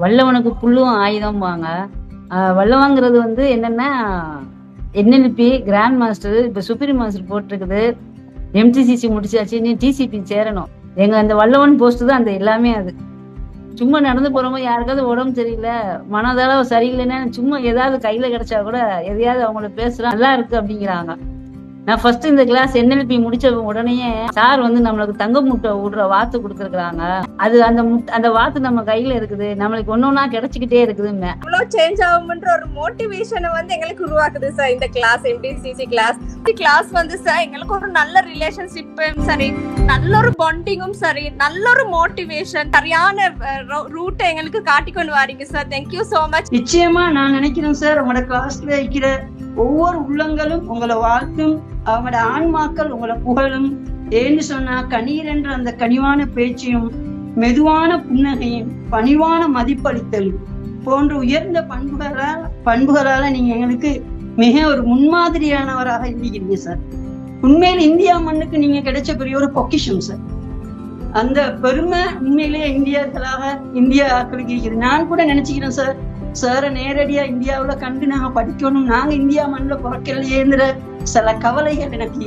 வல்லவனுக்கு புல்லும் ஆயுதம்பாங்க. வல்லவங்கிறது வந்து என்னன்னா NLP grand master, இப்ப சுப்ரீம் மாஸ்டர் போட்டிருக்குது. எம்டிசிசி முடிச்சாச்சு, நீ டிசிபி சேரணும். எங்க அந்த வல்லவன் போஸ்ட் தான் அந்த எல்லாமே. அது சும்மா நடந்து போறவங்க யாருக்காவது உடம்பு சரியில்லை, மனதளவு சரியில்லைன்னா சும்மா ஏதாவது கையில கிடைச்சா கூட எதையாவது அவங்கள பேசுறா நல்லா இருக்கு அப்படிங்கிறாங்க. நான் ஃபர்ஸ்ட் இந்த கிளாஸ் என்எல்பி முடிச்ச உடனேயே சார் வந்து நம்மளுக்கு தங்க முட்டை விடுற வாத்து கொடுத்துருக்காங்க. அது அந்த வாத்து நம்ம கையில இருக்குது, நம்மளுக்கு ஒன்னொன்னா கிடைச்சிக்கிட்டே இருக்குதுன்னு இவ்வளவு சேஞ்ச் ஆகும்ன்ற ஒரு மோட்டிவேஷனை வந்து எங்களுக்கு உருவாக்குது சார் இந்த கிளாஸ். எம்டிசிசி கிளாஸ் வந்து சார் எங்களுக்கு ஒரு நல்ல ரிலேஷன்ஷிப்பும் சரி, நல்ல ஒரு பாண்டிங்கும் சரி, நல்ல ஒரு மோட்டிவேஷன், சரியான ரூட்டை எங்களுக்கு காட்டிக்கொண்டு வாரீங்க சார். Thank you so much. நிச்சயமா நான் நினைக்கிறேன் சார், உங்களோட கிளாஸ்ல இருக்கிற ஒவ்வொரு உள்ளங்களும் உங்களை வாழ்த்தும், அவங்களோட ஆன்மாக்கள் உங்களை புகழும். ஏன்னு சொன்னா கணீர் என்ற அந்த கனிவான பேச்சையும், மெதுவான புன்னகையும், பணிவான மதிப்பளித்தல் போன்ற உயர்ந்த பண்புகளால நீங்க எங்களுக்கு மிக ஒரு முன்மாதிரியானவராக இருக்கிறீங்க சார். உண்மையில இந்தியா மண்ணுக்கு நீங்க கிடைச்ச பெரிய ஒரு பொக்கிஷம் சார். அந்த பெருமை உண்மையிலேயே இந்தியா ஆக்களுக்கு இருக்குது. நான் கூட நினைச்சுக்கிறேன் சார், சாரை நேரடியா இந்தியாவுல கண்டு நாங்க படிக்கணும், நாங்க இந்தியா மண்ணில் பிறக்கலையேங்கிற சில கவலைகள் எனக்கு